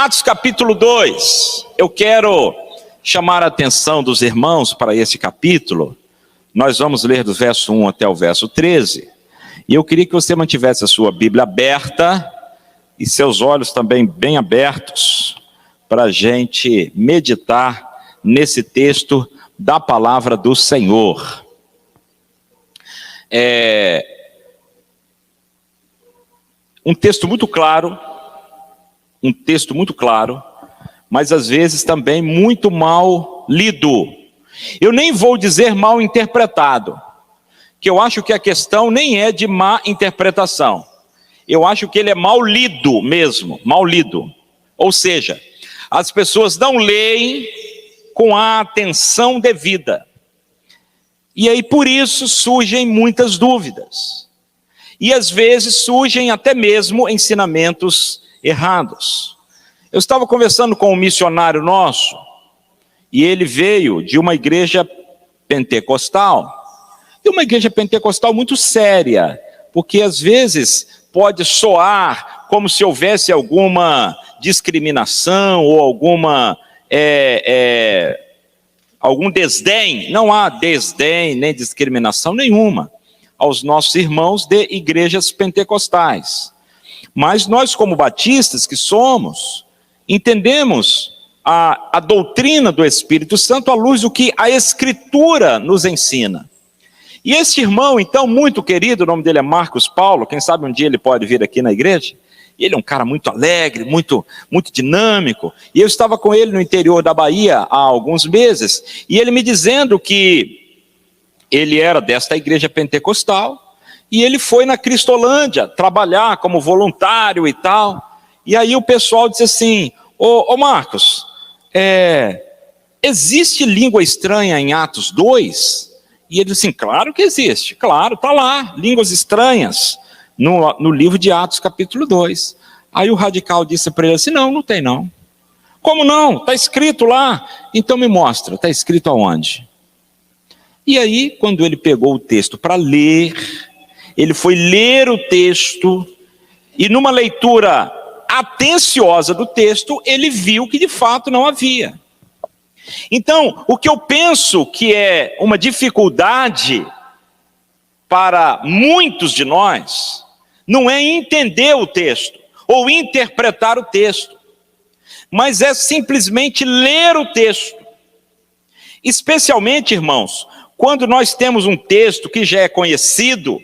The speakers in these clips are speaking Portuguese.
Atos capítulo 2, eu quero chamar a atenção dos irmãos para esse capítulo. Nós vamos ler do verso 1 até o verso 13, e eu queria que você mantivesse a sua Bíblia aberta, e seus olhos também bem abertos, para a gente meditar nesse texto da palavra do Senhor. Um texto muito claro, mas às vezes também muito mal lido. Eu nem vou dizer mal interpretado, que eu acho que a questão nem é de má interpretação. Eu acho que ele é mal lido mesmo, mal lido. Ou seja, as pessoas não leem com a atenção devida. E aí por isso surgem muitas dúvidas. E às vezes surgem até mesmo ensinamentos errados. Eu estava conversando com um missionário nosso, e ele veio de uma igreja pentecostal, e uma igreja pentecostal muito séria, porque às vezes pode soar como se houvesse alguma discriminação ou algum desdém. Não há desdém nem discriminação nenhuma aos nossos irmãos de igrejas pentecostais. Mas nós, como batistas que somos, entendemos a doutrina do Espírito Santo à luz do que a Escritura nos ensina. E esse irmão, então, muito querido, o nome dele é Marcos Paulo, quem sabe um dia ele pode vir aqui na igreja. Ele é um cara muito alegre, muito dinâmico, e eu estava com ele no interior da Bahia há alguns meses, e ele me dizendo que ele era desta igreja pentecostal, e ele foi na Cristolândia trabalhar como voluntário e tal, e aí o pessoal disse assim, ô Marcos, existe língua estranha em Atos 2? E ele disse assim, claro que existe, claro, está lá, línguas estranhas, no livro de Atos capítulo 2. Aí o radical disse para ele assim, não tem não. Como não? Está escrito lá. Então me mostra, está escrito aonde? E aí, quando ele pegou o texto para ler, ele foi ler o texto, e numa leitura atenciosa do texto, ele viu que de fato não havia. Então, o que eu penso que é uma dificuldade para muitos de nós, não é entender o texto, ou interpretar o texto, mas é simplesmente ler o texto. Especialmente, irmãos, quando nós temos um texto que já é conhecido,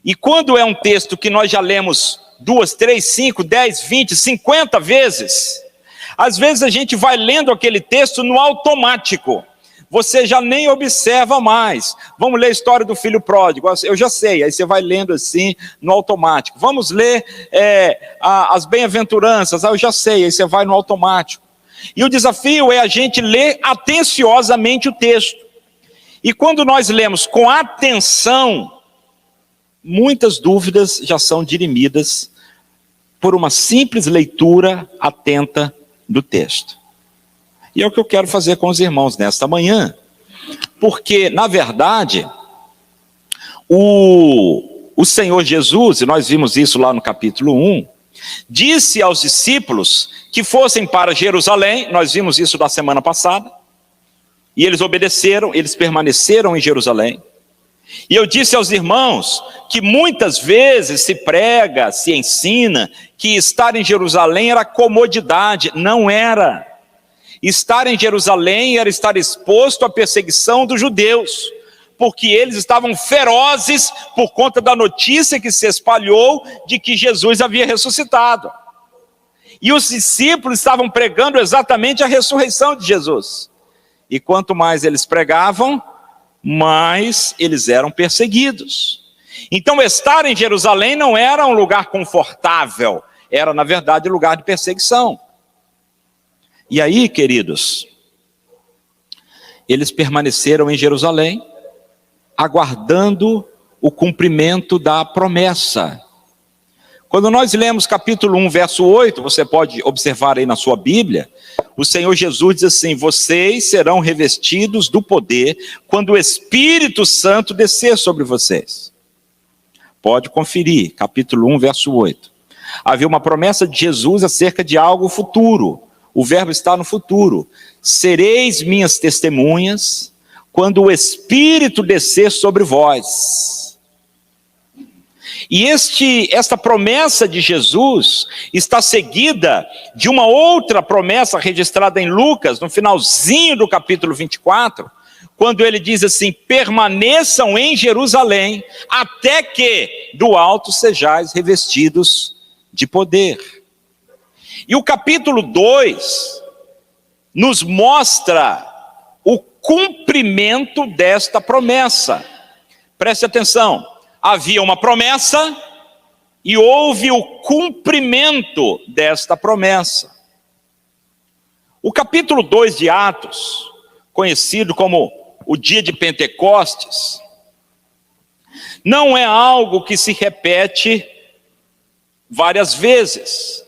e quando é um texto que nós já lemos 2, 3, 5, 10, 20, 50 vezes, às vezes a gente vai lendo aquele texto no automático, você já nem observa mais. Vamos ler a história do filho pródigo, eu já sei, aí você vai lendo assim no automático. Vamos ler as bem-aventuranças, eu já sei, aí você vai no automático. E o desafio é a gente ler atenciosamente o texto. E quando nós lemos com atenção, muitas dúvidas já são dirimidas por uma simples leitura atenta do texto. E é o que eu quero fazer com os irmãos nesta manhã, porque, na verdade, o Senhor Jesus, e nós vimos isso lá no capítulo 1, disse aos discípulos que fossem para Jerusalém, nós vimos isso da semana passada, e eles obedeceram, eles permaneceram em Jerusalém. E eu disse aos irmãos que muitas vezes se prega, se ensina que estar em Jerusalém era comodidade. Não era. Estar em Jerusalém era estar exposto à perseguição dos judeus, porque eles estavam ferozes por conta da notícia que se espalhou de que Jesus havia ressuscitado. E os discípulos estavam pregando exatamente a ressurreição de Jesus. E quanto mais eles pregavam, mais eles eram perseguidos. Então estar em Jerusalém não era um lugar confortável, era na verdade lugar de perseguição. E aí, queridos, eles permaneceram em Jerusalém, aguardando o cumprimento da promessa. Quando nós lemos capítulo 1, verso 8, você pode observar aí na sua Bíblia, o Senhor Jesus diz assim, vocês serão revestidos do poder quando o Espírito Santo descer sobre vocês. Pode conferir, capítulo 1, verso 8. Havia uma promessa de Jesus acerca de algo futuro. O verbo está no futuro. Sereis minhas testemunhas quando o Espírito descer sobre vós. E esta promessa de Jesus está seguida de uma outra promessa registrada em Lucas, no finalzinho do capítulo 24, quando ele diz assim: permaneçam em Jerusalém, até que do alto sejais revestidos de poder. E o capítulo 2 nos mostra o cumprimento desta promessa. Preste atenção, havia uma promessa e houve o cumprimento desta promessa. O capítulo 2 de Atos, conhecido como o dia de Pentecostes, não é algo que se repete várias vezes.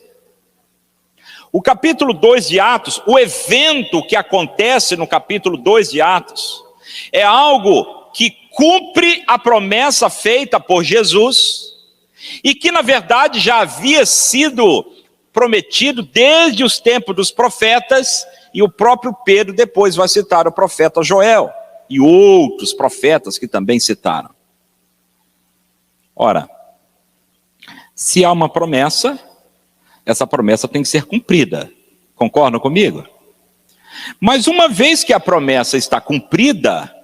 O capítulo 2 de Atos, o evento que acontece no capítulo 2 de Atos, é algo que cumpre a promessa feita por Jesus, e que na verdade já havia sido prometido desde os tempos dos profetas, e o próprio Pedro depois vai citar o profeta Joel, e outros profetas que também citaram. Ora, se há uma promessa, essa promessa tem que ser cumprida. Concordam comigo? Mas uma vez que a promessa está cumprida,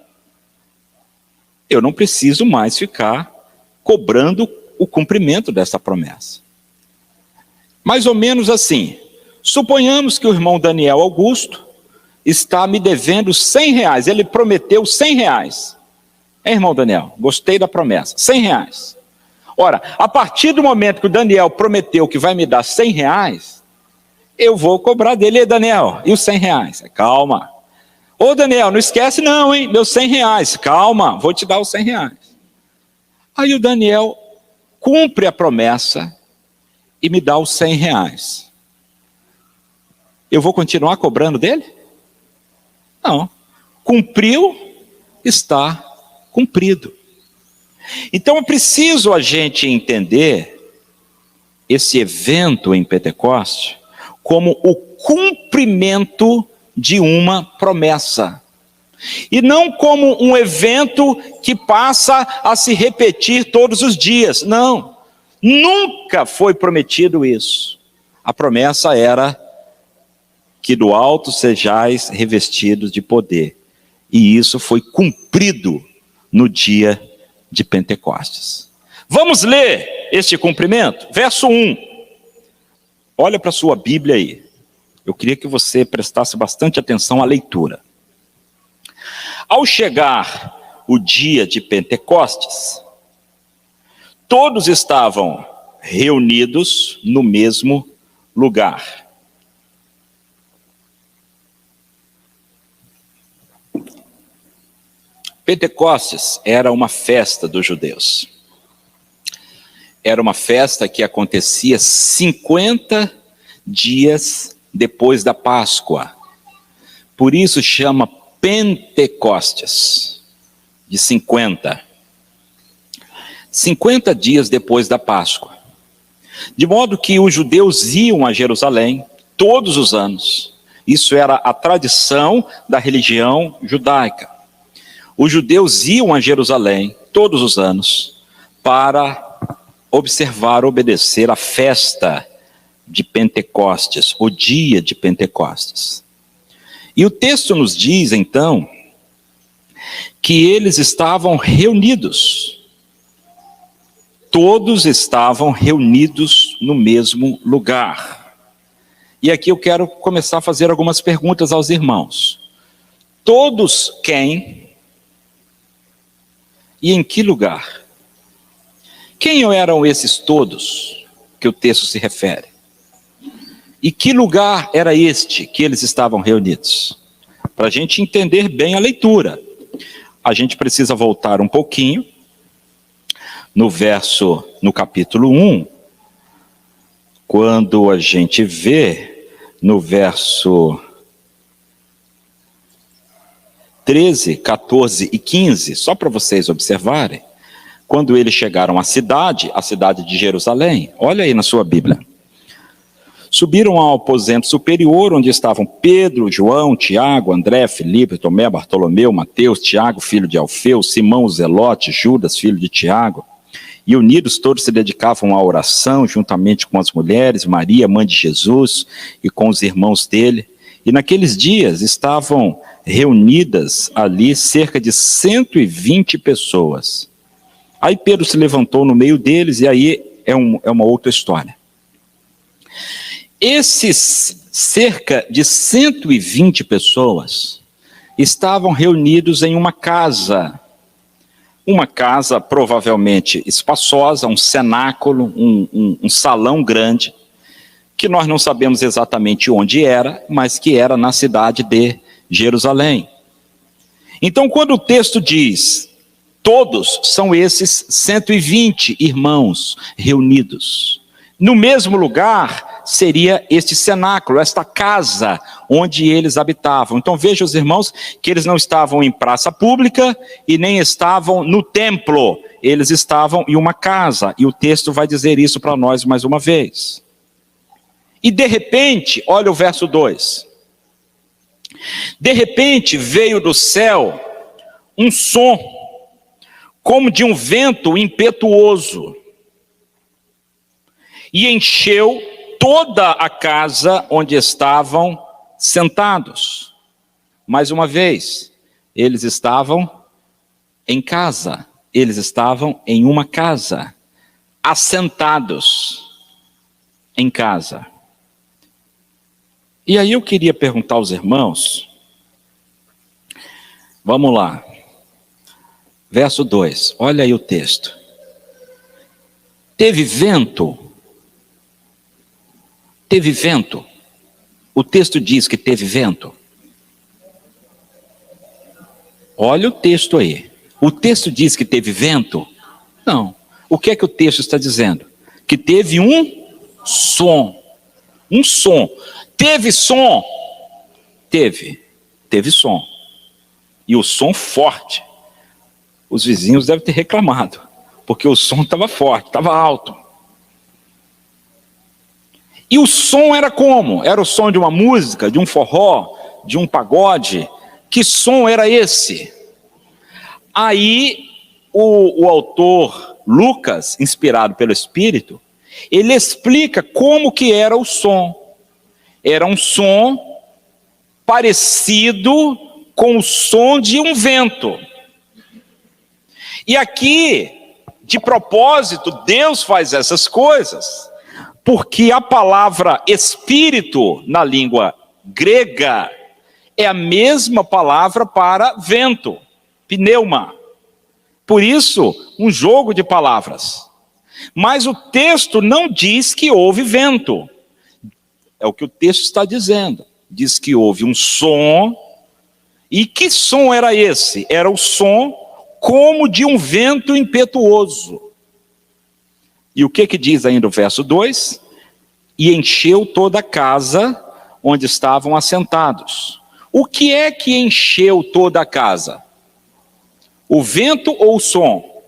eu não preciso mais ficar cobrando o cumprimento dessa promessa. Mais ou menos assim, suponhamos que o irmão Daniel Augusto está me devendo R$100, ele prometeu R$100. Irmão Daniel, gostei da promessa, R$100. Ora, a partir do momento que o Daniel prometeu que vai me dar R$100, eu vou cobrar dele. E Daniel, e os R$100? Calma. Ô Daniel, não esquece não, hein? Meus R$100. Calma, vou te dar os R$100. Aí o Daniel cumpre a promessa e me dá os R$100. Eu vou continuar cobrando dele? Não. Cumpriu, está cumprido. Então é preciso a gente entender esse evento em Pentecoste como o cumprimento de uma promessa, e não como um evento que passa a se repetir todos os dias. Não, nunca foi prometido isso. A promessa era que do alto sejais revestidos de poder, e isso foi cumprido no dia de Pentecostes. Vamos ler este cumprimento? Verso 1. Olha para a sua Bíblia aí. Eu queria que você prestasse bastante atenção à leitura. Ao chegar o dia de Pentecostes, todos estavam reunidos no mesmo lugar. Pentecostes era uma festa dos judeus. Era uma festa que acontecia 50 dias depois da Páscoa. Por isso chama Pentecostes, de 50. 50 dias depois da Páscoa. De modo que os judeus iam a Jerusalém todos os anos. Isso era a tradição da religião judaica. Os judeus iam a Jerusalém todos os anos para observar, obedecer a festa de Pentecostes, o dia de Pentecostes. E o texto nos diz então que eles estavam reunidos. Todos estavam reunidos no mesmo lugar. E aqui eu quero começar a fazer algumas perguntas aos irmãos. Todos quem? E em que lugar? Quem eram esses todos que o texto se refere? E que lugar era este que eles estavam reunidos? Para a gente entender bem a leitura, a gente precisa voltar um pouquinho no capítulo 1, quando a gente vê no verso 13, 14 e 15, só para vocês observarem, Quando eles chegaram à cidade de Jerusalém, olha aí na sua Bíblia. Subiram ao aposento superior, onde estavam Pedro, João, Tiago, André, Filipe, Tomé, Bartolomeu, Mateus, Tiago, filho de Alfeu, Simão, o Zelote, Judas, filho de Tiago. E unidos todos se dedicavam à oração, juntamente com as mulheres, Maria, mãe de Jesus, e com os irmãos dele. E naqueles dias estavam reunidas ali cerca de 120 pessoas. Aí Pedro se levantou no meio deles, e aí é uma outra história. Esses cerca de 120 pessoas estavam reunidos em uma casa provavelmente espaçosa, um cenáculo, um salão grande, que nós não sabemos exatamente onde era, mas que era na cidade de Jerusalém. Então, quando o texto diz, todos são esses 120 irmãos reunidos, no mesmo lugar seria este cenáculo, esta casa onde eles habitavam. Então veja os irmãos que eles não estavam em praça pública e nem estavam no templo, eles estavam em uma casa, e o texto vai dizer isso para nós mais uma vez. E de repente, olha o verso 2. De repente veio do céu um som, como de um vento impetuoso, e encheu toda a casa onde estavam sentados. Mais uma vez, eles estavam em casa, eles estavam em uma casa, assentados em casa. E aí eu queria perguntar aos irmãos, vamos lá, verso 2, olha aí o texto. Teve vento? Teve vento? O texto diz que teve vento. Olha o texto aí. O texto diz que teve vento? Não. O que é que o texto está dizendo? Que teve um som. Um som. Teve som? Teve som. E o som forte. Os vizinhos devem ter reclamado, porque o som estava forte, estava alto. E o som era como? Era o som de uma música, de um forró, de um pagode? Que som era esse? Aí o autor Lucas, inspirado pelo Espírito, ele explica como que era o som. Era um som parecido com o som de um vento. E aqui, de propósito, Deus faz essas coisas, porque a palavra espírito na língua grega é a mesma palavra para vento, pneuma. Por isso, um jogo de palavras. Mas o texto não diz que houve vento. É o que o texto está dizendo. Diz que houve um som. E que som era esse? Era o som como de um vento impetuoso. E o que diz ainda o verso 2? E encheu toda a casa onde estavam assentados. O que é que encheu toda a casa? O vento ou o som?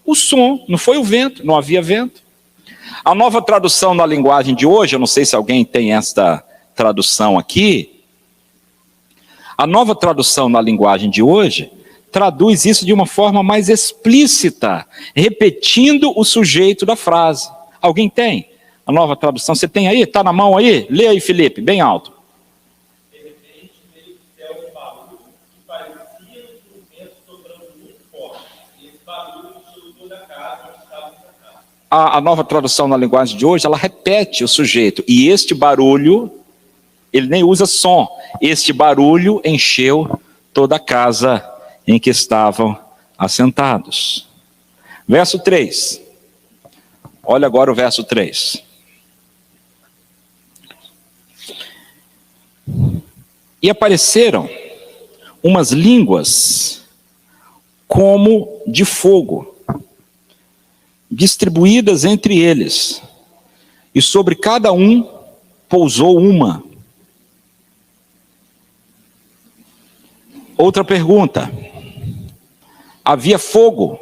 O som, não foi o vento, não havia vento. A nova tradução na linguagem de hoje, eu não sei se alguém tem esta tradução aqui. A nova tradução na linguagem de hoje traduz isso de uma forma mais explícita, repetindo o sujeito da frase. Alguém tem a nova tradução? Você tem aí? Está na mão aí? Lê aí, Felipe, bem alto. De repente veio do céu um barulho que parecia um vento soprando muito forte. E esse barulho encheu toda a casa onde estava sentado. A nova tradução na linguagem de hoje, ela repete o sujeito. E este barulho, ele nem usa som. Este barulho encheu toda a casa em que estavam assentados. Verso 3. Olha agora o verso 3. E apareceram umas línguas como de fogo, distribuídas entre eles, e sobre cada um pousou uma. Outra pergunta. Havia fogo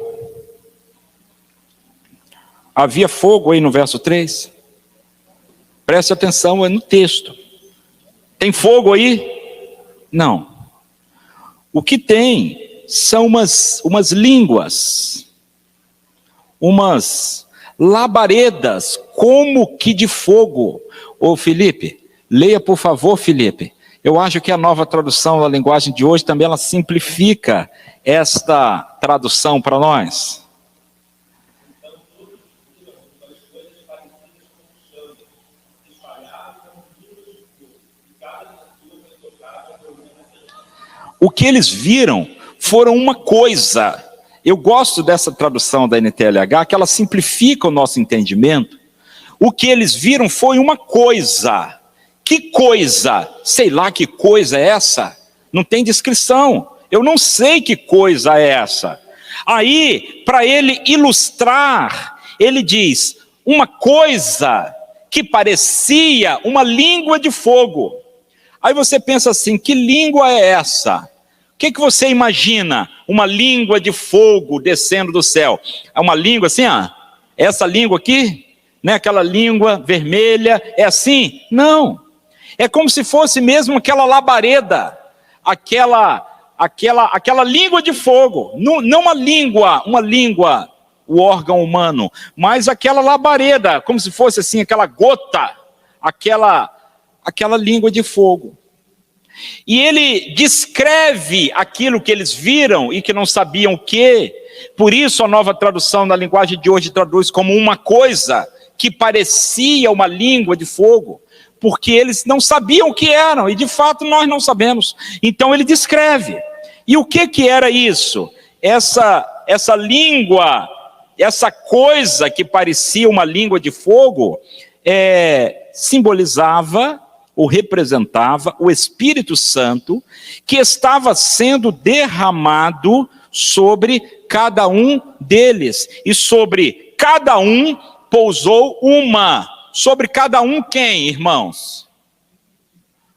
Havia fogo aí no verso 3. Preste atenção, é no texto. Tem fogo aí? Não. O que tem são umas línguas, umas labaredas, como que de fogo. Ô Felipe, leia por favor, Felipe. Eu acho que a nova tradução da linguagem de hoje também ela simplifica esta tradução para nós. O que eles viram foram uma coisa. Eu gosto dessa tradução da NTLH, que ela simplifica o nosso entendimento. O que eles viram foi uma coisa. Que coisa? Sei lá que coisa é essa? Não tem descrição. Eu não sei que coisa é essa. Aí, para ele ilustrar, ele diz, uma coisa que parecia uma língua de fogo. Aí você pensa assim, que língua é essa? O que você imagina? Uma língua de fogo descendo do céu. É uma língua assim, essa língua aqui, né? Aquela língua vermelha, é assim? Não. É como se fosse mesmo aquela labareda, aquela língua de fogo. Não uma língua, o órgão humano, mas aquela labareda, como se fosse assim, aquela gota, aquela língua de fogo. E ele descreve aquilo que eles viram e que não sabiam o que. Por isso a nova tradução na linguagem de hoje traduz como uma coisa que parecia uma língua de fogo, porque eles não sabiam o que eram, e de fato nós não sabemos. Então ele descreve. E o que era isso? Essa língua, essa coisa que parecia uma língua de fogo, simbolizava ou representava o Espírito Santo que estava sendo derramado sobre cada um deles. E sobre cada um pousou uma. Sobre cada um quem, irmãos?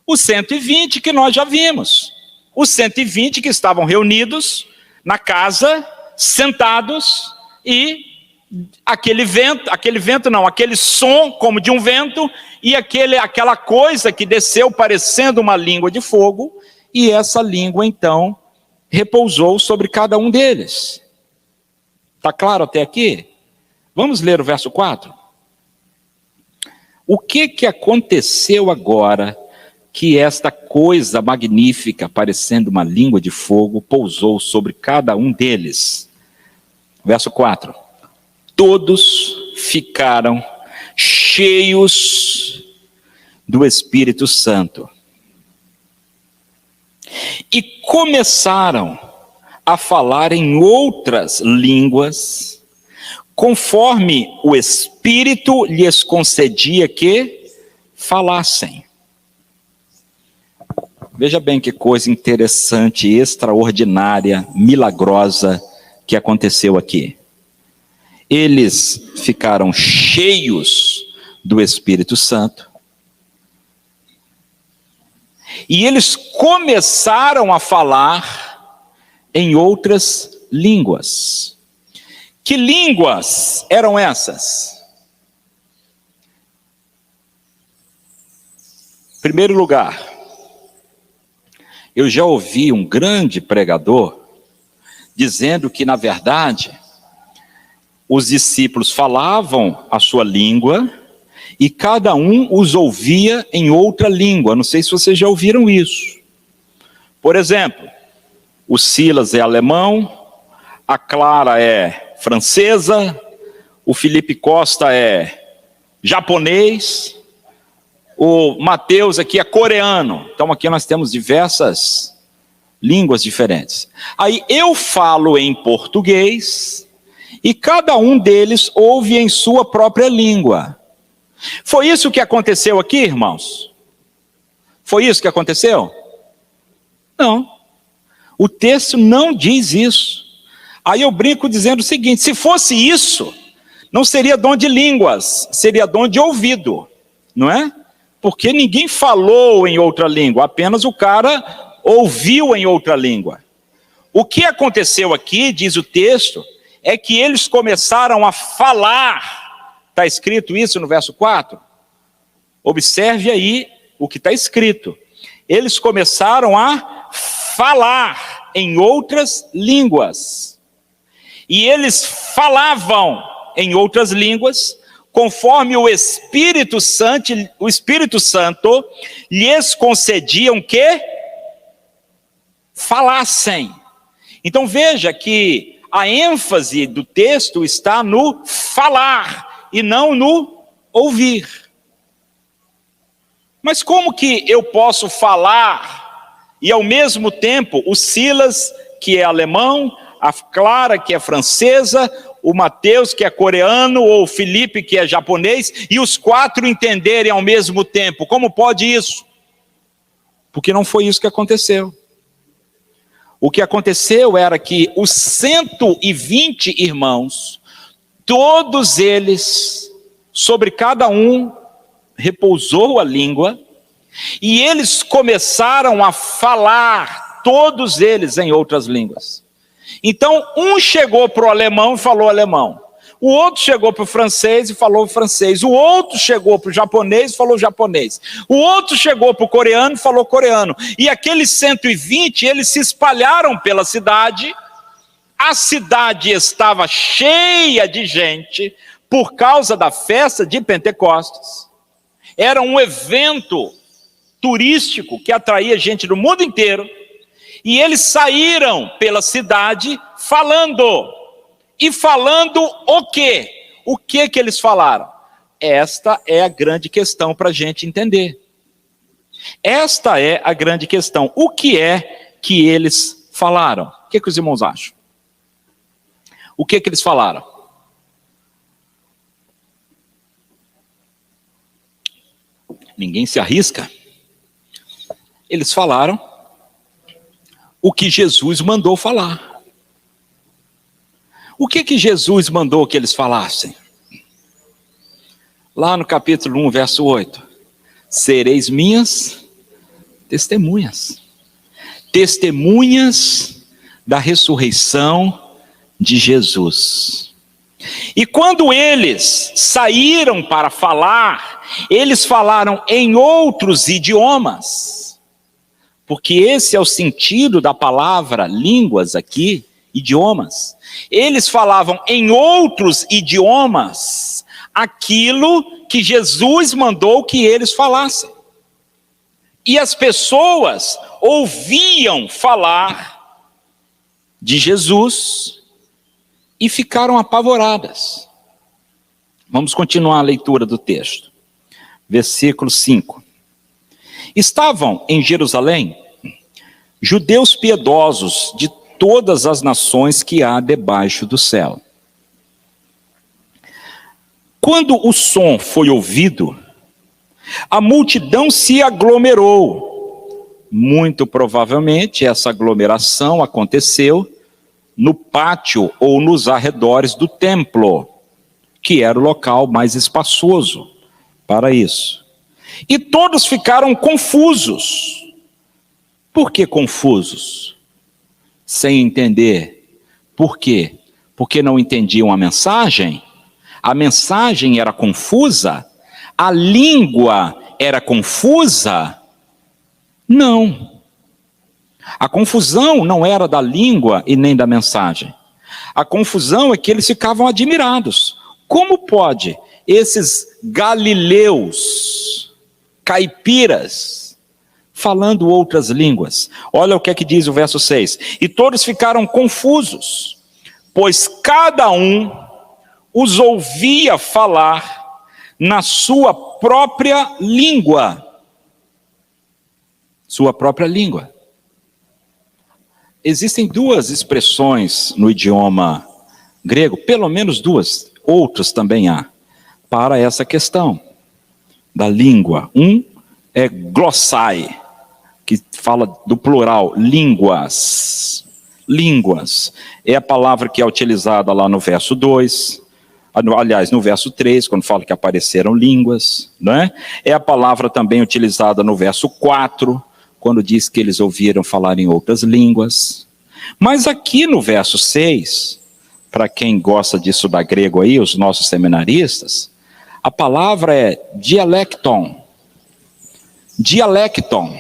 Os 120 que nós já vimos. Os 120 que estavam reunidos na casa, sentados, e aquele som como de um vento, e aquela coisa que desceu parecendo uma língua de fogo, e essa língua então repousou sobre cada um deles. Está claro até aqui? Vamos ler o verso 4. O que aconteceu agora que esta coisa magnífica, parecendo uma língua de fogo, pousou sobre cada um deles? Verso 4. Todos ficaram cheios do Espírito Santo e começaram a falar em outras línguas, conforme o Espírito lhes concedia que falassem. Veja bem que coisa interessante, extraordinária, milagrosa que aconteceu aqui. Eles ficaram cheios do Espírito Santo. E eles começaram a falar em outras línguas. Que línguas eram essas? Em primeiro lugar, eu já ouvi um grande pregador dizendo que, na verdade, os discípulos falavam a sua língua e cada um os ouvia em outra língua. Não sei se vocês já ouviram isso. Por exemplo, o Silas é alemão, a Clara é francesa, o Felipe Costa é japonês, o Mateus aqui é coreano. Então aqui nós temos diversas línguas diferentes. Aí eu falo em português e cada um deles ouve em sua própria língua. Foi isso que aconteceu aqui, irmãos? Foi isso que aconteceu? Não. O texto não diz isso. Aí eu brinco dizendo o seguinte: se fosse isso, não seria dom de línguas, seria dom de ouvido, não é? Porque ninguém falou em outra língua, apenas o cara ouviu em outra língua. O que aconteceu aqui, diz o texto, é que eles começaram a falar Está escrito isso no verso 4? Observe aí o que está escrito. Eles começaram a falar em outras línguas. E eles falavam em outras línguas, conforme o Espírito Santo lhes concediam que falassem. Então veja que a ênfase do texto está no falar e não no ouvir. Mas como que eu posso falar e ao mesmo tempo o Silas, que é alemão, a Clara, que é francesa, o Mateus, que é coreano, ou o Felipe, que é japonês, e os 4 entenderem ao mesmo tempo? Como pode isso? Porque não foi isso que aconteceu. O que aconteceu era que os 120 irmãos, todos eles, sobre cada um, repousou a língua, e eles começaram a falar, todos eles em outras línguas. Então, um chegou para o alemão e falou alemão. O outro chegou para o francês e falou francês. O outro chegou para o japonês e falou japonês. O outro chegou para o coreano e falou coreano. E aqueles 120, eles se espalharam pela cidade. A cidade estava cheia de gente por causa da festa de Pentecostes. Era um evento turístico que atraía gente do mundo inteiro. E eles saíram pela cidade falando. E falando o quê? O que que eles falaram? Esta é a grande questão para a gente entender. Esta é a grande questão. O que é que eles falaram? O que os irmãos acham? O que que eles falaram? Ninguém se arrisca. Eles falaram o que Jesus mandou falar. O que que Jesus mandou que eles falassem? Lá no capítulo 1, verso 8. Sereis minhas testemunhas. Testemunhas da ressurreição de Jesus. E quando eles saíram para falar, eles falaram em outros idiomas. Porque esse é o sentido da palavra línguas aqui, idiomas. Eles falavam em outros idiomas aquilo que Jesus mandou que eles falassem. E as pessoas ouviam falar de Jesus e ficaram apavoradas. Vamos continuar a leitura do texto. Versículo 5. Estavam em Jerusalém judeus piedosos de todas as nações que há debaixo do céu. Quando o som foi ouvido, a multidão se aglomerou. Muito provavelmente essa aglomeração aconteceu no pátio ou nos arredores do templo, que era o local mais espaçoso para isso. E todos ficaram confusos. Por que confusos? Sem entender. Por quê? Porque não entendiam a mensagem? A mensagem era confusa? A língua era confusa? Não. A confusão não era da língua e nem da mensagem. A confusão é que eles ficavam admirados. Como pode esses galileus, caipiras, falando outras línguas? Olha o que é que diz o verso 6. E todos ficaram confusos, pois cada um os ouvia falar na sua própria língua. Sua própria língua. Existem duas expressões no idioma grego, pelo menos duas, outras também há, para essa questão da língua. Um é glossai, que fala do plural, línguas. Línguas é a palavra que é utilizada lá no verso 2, aliás, no verso 3, quando fala que apareceram línguas, não é? É a palavra também utilizada no verso 4, quando diz que eles ouviram falar em outras línguas. Mas aqui no verso 6, para quem gosta de estudar grego aí, os nossos seminaristas, A palavra é dialecton. Dialecton.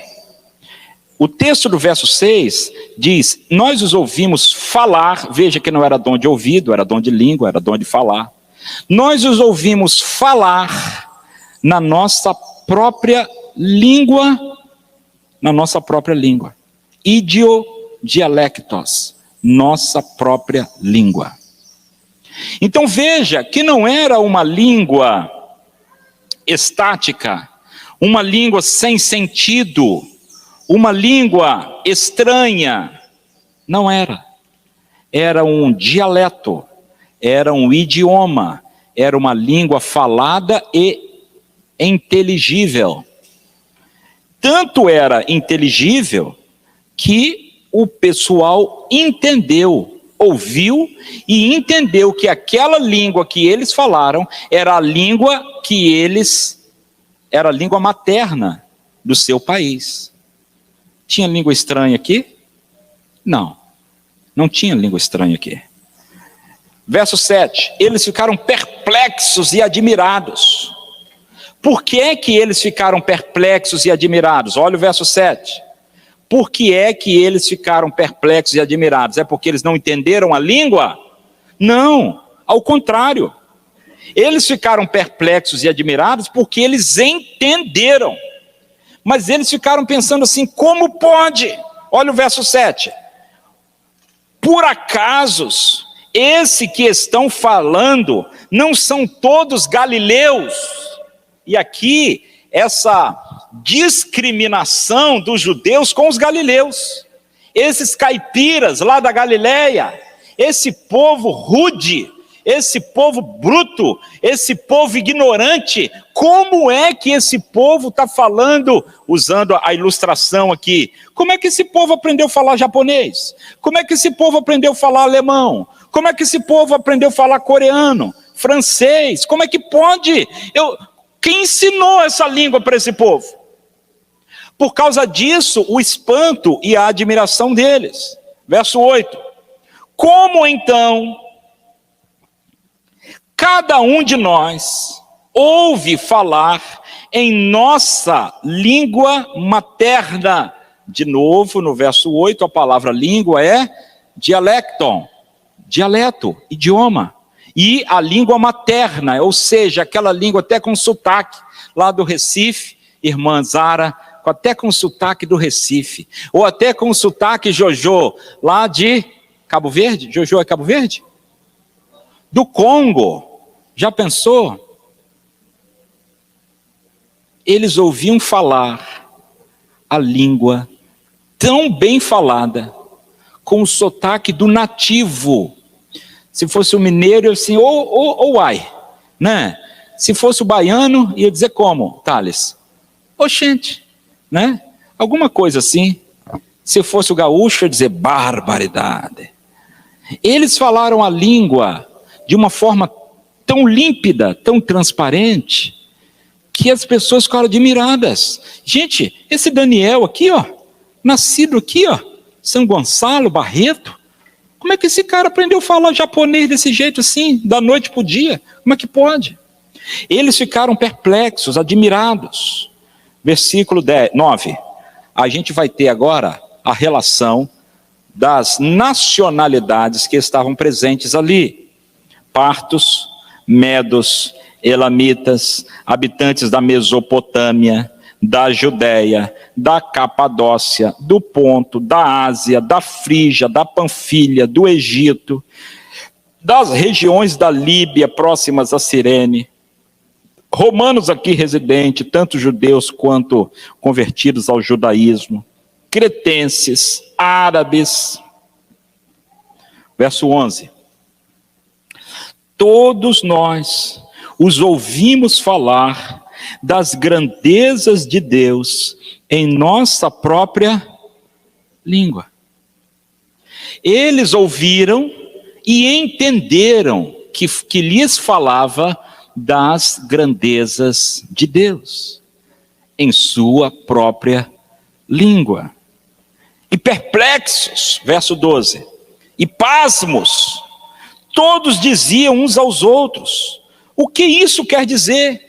O texto do verso 6 diz: nós os ouvimos falar, veja que não era dom de ouvido, era dom de língua, era dom de falar. Nós os ouvimos falar na nossa própria língua, dialectos, nossa própria língua. Então veja que não era uma língua estática, uma língua sem sentido, uma língua estranha. Não era. Era um dialeto, era um idioma, era uma língua falada e inteligível. Tanto era inteligível que o pessoal entendeu, ouviu e entendeu que aquela língua que eles falaram era a língua era a língua materna do seu país. Tinha língua estranha aqui? Não tinha língua estranha aqui. Verso 7, eles ficaram perplexos e admirados. Por que é que eles ficaram perplexos e admirados? Olha o verso 7. Por que é que eles ficaram perplexos e admirados? É porque eles não entenderam a língua? Não, ao contrário. Eles ficaram perplexos e admirados porque eles entenderam. Mas eles ficaram pensando assim: como pode? Olha o verso 7. Por acaso, esse que estão falando, não são todos galileus? E aqui, essa discriminação dos judeus com os galileus. Esses caipiras lá da Galileia, esse povo rude, esse povo bruto, esse povo ignorante, como é que esse povo está falando, usando a ilustração aqui, como é que esse povo aprendeu a falar japonês? Como é que esse povo aprendeu a falar alemão? Como é que esse povo aprendeu a falar coreano, francês? Como é que pode? Quem ensinou essa língua para esse povo? Por causa disso, o espanto e a admiração deles. Verso 8. Como então cada um de nós ouve falar em nossa língua materna? De novo, no verso 8, a palavra língua é dialecton, dialeto, idioma. E a língua materna, ou seja, aquela língua até com sotaque, lá do Recife, irmã Zara, até com sotaque do Recife, ou até com sotaque Jojo, lá de Cabo Verde. Jojo é Cabo Verde? Do Congo. Já pensou? Eles ouviam falar a língua tão bem falada, com o sotaque do nativo. Se fosse o mineiro, assim, uai, né? Se fosse o baiano, ia dizer como, Thales? Oxente, né? Alguma coisa assim. Se fosse o gaúcho, ia dizer barbaridade. Eles falaram a língua de uma forma tão límpida, tão transparente, que as pessoas ficaram admiradas. Gente, esse Daniel aqui, ó, nascido aqui, ó, São Gonçalo, Barreto, como é que esse cara aprendeu a falar japonês desse jeito assim, da noite para o dia? Como é que pode? Eles ficaram perplexos, admirados. Versículo 9. A gente vai ter agora a relação das nacionalidades que estavam presentes ali. Partos, medos, elamitas, habitantes da Mesopotâmia, da Judéia, da Capadócia, do Ponto, da Ásia, da Frígia, da Panfilha, do Egito, das regiões da Líbia próximas a Cirene, romanos aqui residentes, tanto judeus quanto convertidos ao judaísmo, cretenses, árabes. Verso 11. Todos nós os ouvimos falar das grandezas de Deus em nossa própria língua. Eles ouviram e entenderam que lhes falava das grandezas de Deus em sua própria língua. E perplexos, verso 12, e pasmos, todos diziam uns aos outros: O que isso quer dizer?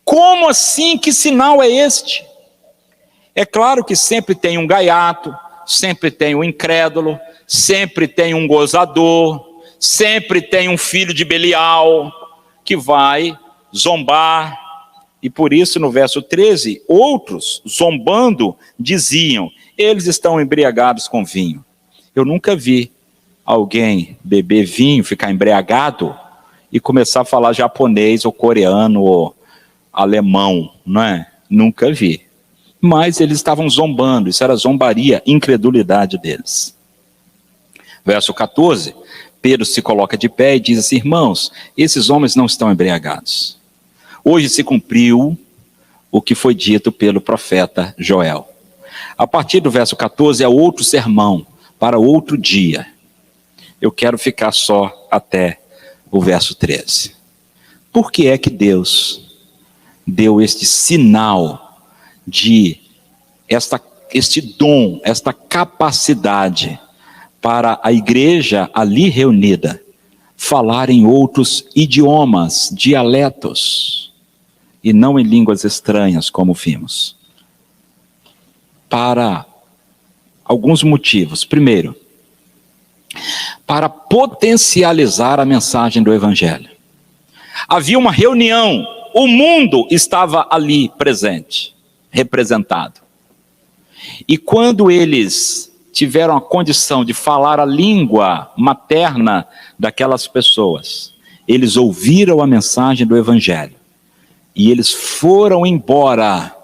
Como assim? Que sinal é este? É claro que sempre tem um gaiato, sempre tem um incrédulo, sempre tem um gozador, sempre tem um filho de Belial que vai zombar. E por isso no verso 13, outros zombando diziam: eles estão embriagados com vinho. Eu nunca vi alguém beber vinho, ficar embriagado e começar a falar japonês ou coreano ou alemão, não é? Nunca vi. Mas eles estavam zombando, isso era zombaria, incredulidade deles. Verso 14, Pedro se coloca de pé e diz assim: irmãos, esses homens não estão embriagados. Hoje se cumpriu o que foi dito pelo profeta Joel. A partir do verso 14 é outro sermão, para outro dia. Eu quero ficar só até o verso 13. Por que é que Deus deu este sinal de este dom, esta capacidade para a igreja ali reunida falar em outros idiomas, dialetos, e não em línguas estranhas, como vimos? Para alguns motivos. Primeiro, para potencializar a mensagem do Evangelho. Havia uma reunião, o mundo estava ali presente, representado. E quando eles tiveram a condição de falar a língua materna daquelas pessoas, eles ouviram a mensagem do Evangelho. E eles foram embora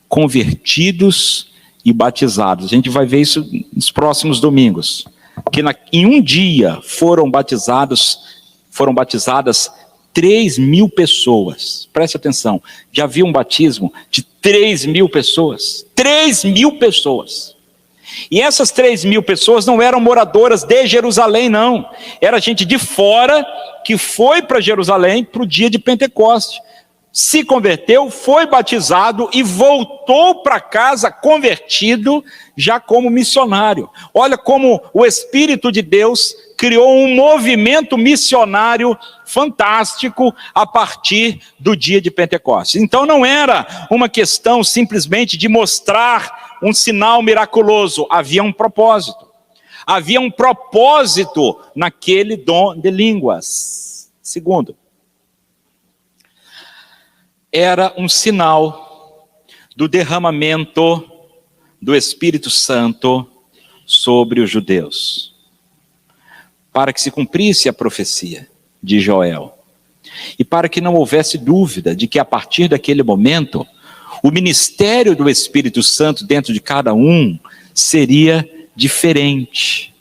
convertidos e batizados. A gente vai ver isso nos próximos domingos. Que em um dia foram batizadas 3.000 pessoas. Preste atenção, já havia um batismo de 3.000 pessoas. 3.000 pessoas. E essas 3.000 pessoas não eram moradoras de Jerusalém, não. Era gente de fora que foi para Jerusalém para o dia de Pentecoste. Se converteu, foi batizado e voltou para casa convertido, já como missionário. Olha como o Espírito de Deus criou um movimento missionário fantástico a partir do dia de Pentecostes. Então não era uma questão simplesmente de mostrar um sinal miraculoso, havia um propósito. Havia um propósito naquele dom de línguas. Segundo, era um sinal do derramamento do Espírito Santo sobre os judeus, para que se cumprisse a profecia de Joel, e para que não houvesse dúvida de que a partir daquele momento, o ministério do Espírito Santo dentro de cada um seria diferente.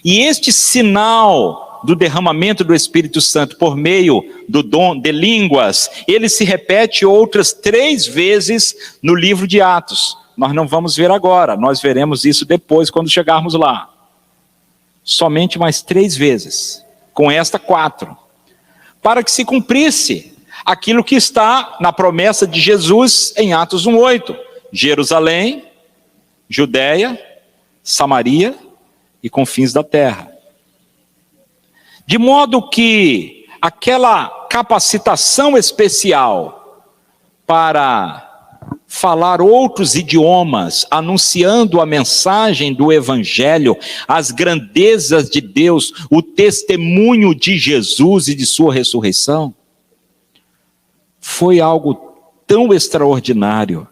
E este sinal do derramamento do Espírito Santo por meio do dom de línguas, ele se repete outras 3 vezes no livro de Atos. Nós não vamos ver agora, nós veremos isso depois quando chegarmos lá. Somente mais 3 vezes, com esta 4. Para que se cumprisse aquilo que está na promessa de Jesus em Atos 1:8. Jerusalém, Judeia, Samaria e confins da terra. De modo que aquela capacitação especial para falar outros idiomas, anunciando a mensagem do Evangelho, as grandezas de Deus, o testemunho de Jesus e de sua ressurreição, foi algo tão extraordinário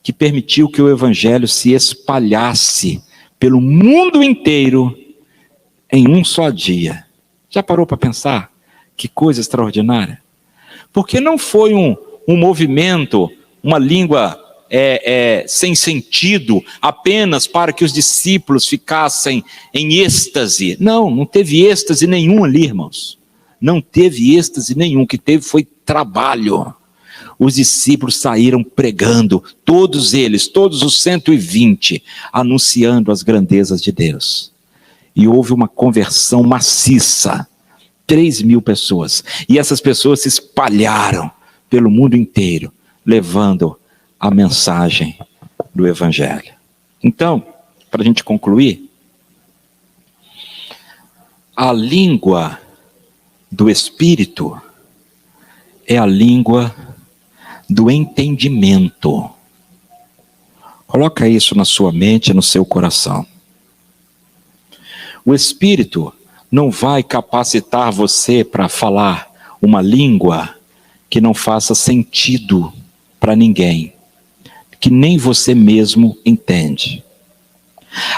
que permitiu que o Evangelho se espalhasse pelo mundo inteiro em um só dia. Já parou para pensar? Que coisa extraordinária. Porque não foi um movimento, uma língua sem sentido, apenas para que os discípulos ficassem em êxtase. Não teve êxtase nenhum ali, irmãos. Não teve êxtase nenhum. O que teve foi trabalho. Os discípulos saíram pregando, todos eles, todos os 120, anunciando as grandezas de Deus. E houve uma conversão maciça, 3.000 pessoas. E essas pessoas se espalharam pelo mundo inteiro, levando a mensagem do Evangelho. Então, para a gente concluir, a língua do Espírito é a língua do entendimento. Coloca isso na sua mente e no seu coração. O Espírito não vai capacitar você para falar uma língua que não faça sentido para ninguém, que nem você mesmo entende.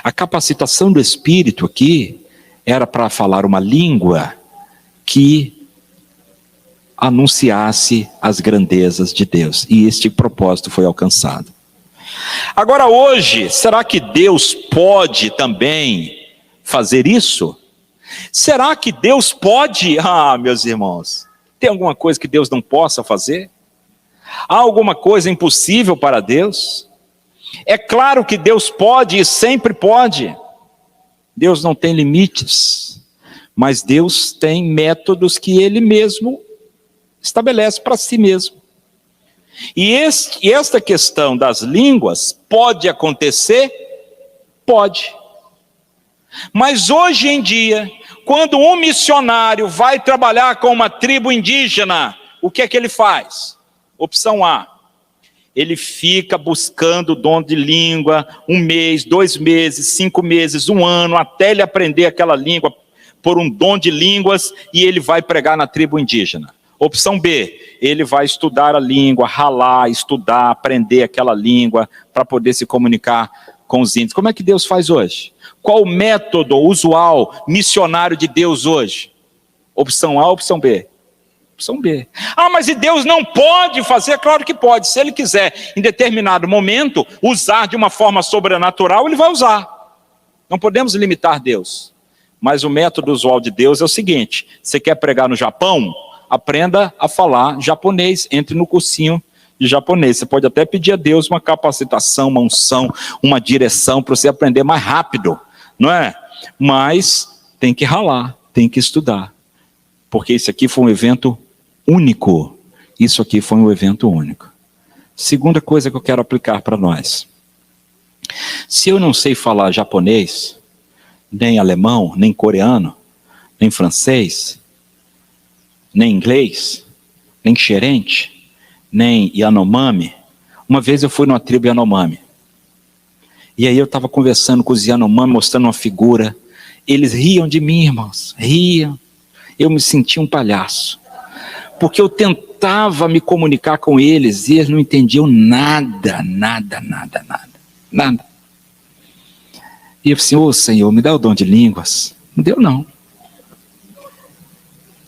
A capacitação do Espírito aqui era para falar uma língua que anunciasse as grandezas de Deus. E este propósito foi alcançado. Agora hoje, será que Deus pode também fazer isso? Será que Deus pode? Meus irmãos, tem alguma coisa que Deus não possa fazer? Há alguma coisa impossível para Deus? É claro que Deus pode e sempre pode. Deus não tem limites, mas Deus tem métodos que Ele mesmo estabelece para si mesmo. E esta questão das línguas pode acontecer? Pode. Mas hoje em dia, quando um missionário vai trabalhar com uma tribo indígena, o que é que ele faz? Opção A, ele fica buscando o dom de língua 1 mês, 2 meses, 5 meses, 1 ano, até ele aprender aquela língua por um dom de línguas, e ele vai pregar na tribo indígena. Opção B, ele vai estudar a língua, ralar, estudar, aprender aquela língua para poder se comunicar com os índios. Como é que Deus faz hoje? Qual o método usual missionário de Deus hoje? Opção A, opção B? Opção B. Mas e Deus não pode fazer? Claro que pode. Se Ele quiser, em determinado momento, usar de uma forma sobrenatural, Ele vai usar. Não podemos limitar Deus. Mas o método usual de Deus é o seguinte: você quer pregar no Japão? Aprenda a falar japonês, entre no cursinho de japonês. Você pode até pedir a Deus uma capacitação, uma unção, uma direção para você aprender mais rápido, não é? Mas tem que ralar, tem que estudar, porque isso aqui foi um evento único. Isso aqui foi um evento único. Segunda coisa que eu quero aplicar para nós: se eu não sei falar japonês, nem alemão, nem coreano, nem francês, nem inglês, nem xerente, nem Yanomami. Uma vez eu fui numa tribo Yanomami, e aí eu estava conversando com os Yanomami, mostrando uma figura. Eles riam de mim, irmãos, riam. Eu me sentia um palhaço, porque eu tentava me comunicar com eles, e eles não entendiam nada. E eu falei assim: Senhor, me dá o dom de línguas. Não deu não.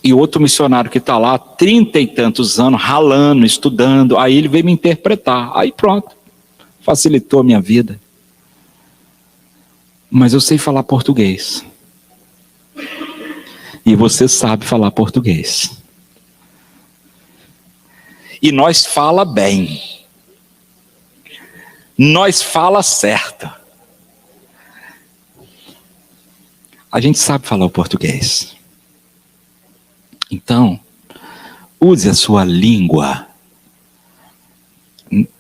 E outro missionário que está lá há 30 e tantos anos, ralando, estudando, aí ele veio me interpretar. Aí pronto, facilitou a minha vida. Mas eu sei falar português. E você sabe falar português. E nós fala bem. Nós fala certo. A gente sabe falar o português. Então, use a sua língua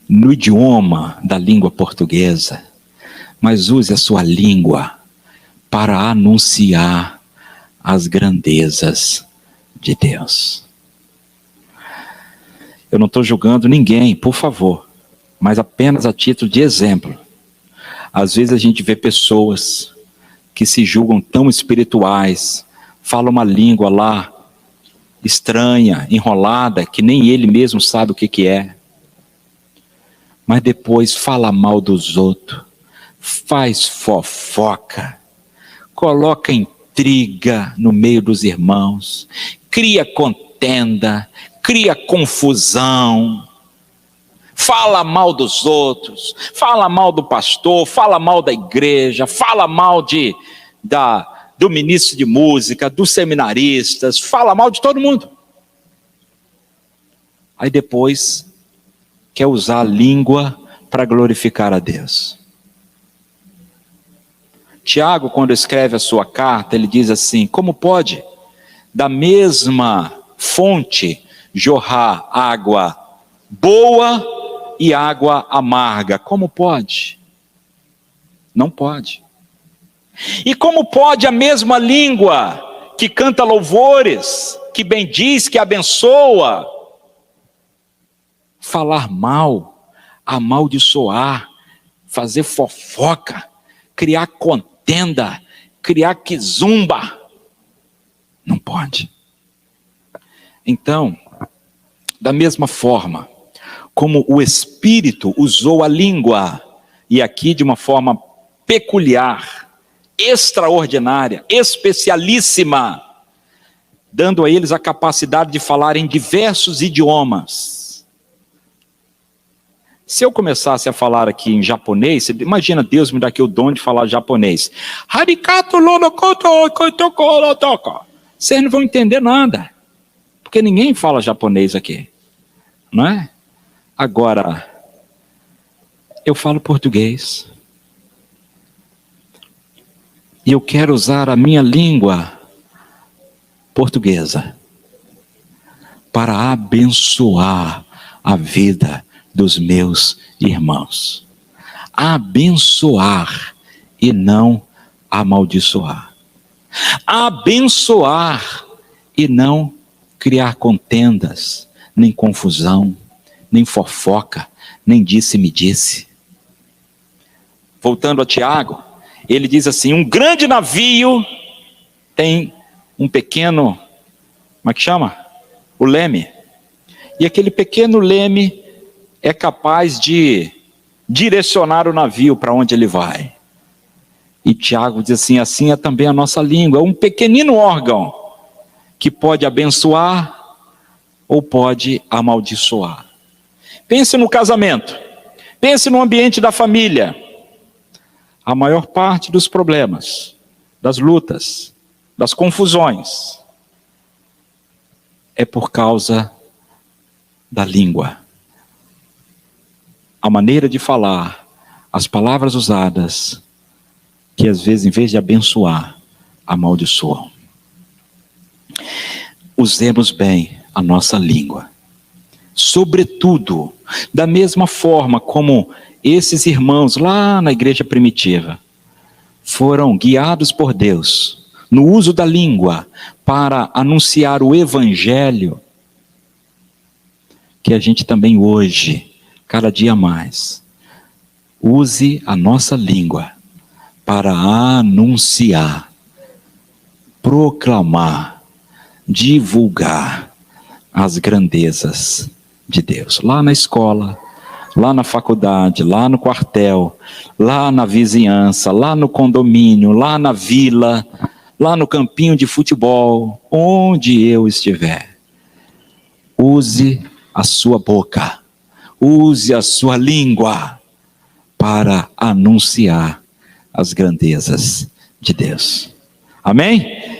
no idioma da língua portuguesa, mas use a sua língua para anunciar as grandezas de Deus. Eu não estou julgando ninguém, por favor, mas apenas a título de exemplo. Às vezes a gente vê pessoas que se julgam tão espirituais, falam uma língua lá estranha, enrolada, que nem ele mesmo sabe o que é. Mas depois fala mal dos outros, faz fofoca, coloca intriga no meio dos irmãos, cria contenda, cria confusão, fala mal dos outros, fala mal do pastor, fala mal da igreja, fala mal do ministro de música, dos seminaristas, fala mal de todo mundo. Aí depois quer usar a língua para glorificar a Deus. Tiago, quando escreve a sua carta, ele diz assim: como pode da mesma fonte jorrar água boa e água amarga? Como pode? Não pode. E como pode a mesma língua que canta louvores, que bendiz, que abençoa, falar mal, amaldiçoar, fazer fofoca, criar contenda, criar quizumba. Não pode. Então, da mesma forma como o Espírito usou a língua, e aqui de uma forma peculiar, extraordinária, especialíssima, dando a eles a capacidade de falar em diversos idiomas. Se eu começasse a falar aqui em japonês, imagina Deus me dá aqui o dom de falar japonês. Vocês não vão entender nada, porque ninguém fala japonês aqui, não é? Agora, eu falo português. E eu quero usar a minha língua portuguesa para abençoar a vida dos meus irmãos. Abençoar e não amaldiçoar. Abençoar e não criar contendas, nem confusão, nem fofoca, nem disse-me-disse. Voltando a Tiago, ele diz assim: um grande navio tem um pequeno, como é que chama? O leme. E aquele pequeno leme é capaz de direcionar o navio para onde ele vai. E Tiago diz assim: assim é também a nossa língua, é um pequenino órgão que pode abençoar ou pode amaldiçoar. Pense no casamento, pense no ambiente da família. A maior parte dos problemas, das lutas, das confusões, é por causa da língua. A maneira de falar, as palavras usadas, que às vezes, em vez de abençoar, amaldiçoam. Usemos bem a nossa língua. Sobretudo, da mesma forma como esses irmãos lá na igreja primitiva foram guiados por Deus no uso da língua para anunciar o evangelho, que a gente também hoje, cada dia mais, use a nossa língua para anunciar, proclamar, divulgar as grandezas de Deus. Lá na escola, lá na faculdade, lá no quartel, lá na vizinhança, lá no condomínio, lá na vila, lá no campinho de futebol, onde eu estiver. Use a sua boca, use a sua língua para anunciar as grandezas de Deus. Amém?